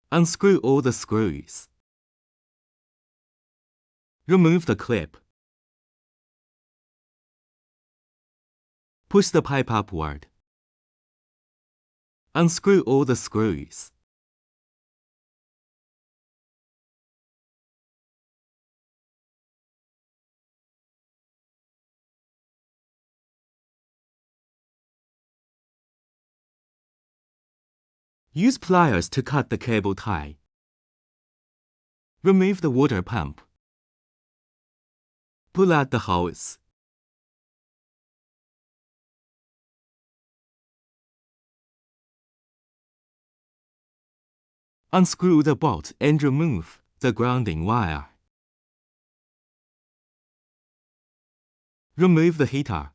Unscrew all the screws. Remove the clip. Push the pipe upward. Unscrew all the screws. Use pliers to cut the cable tie. Remove the water pump. Pull out the hose. Unscrew the bolt and remove the grounding wire. Remove the heater.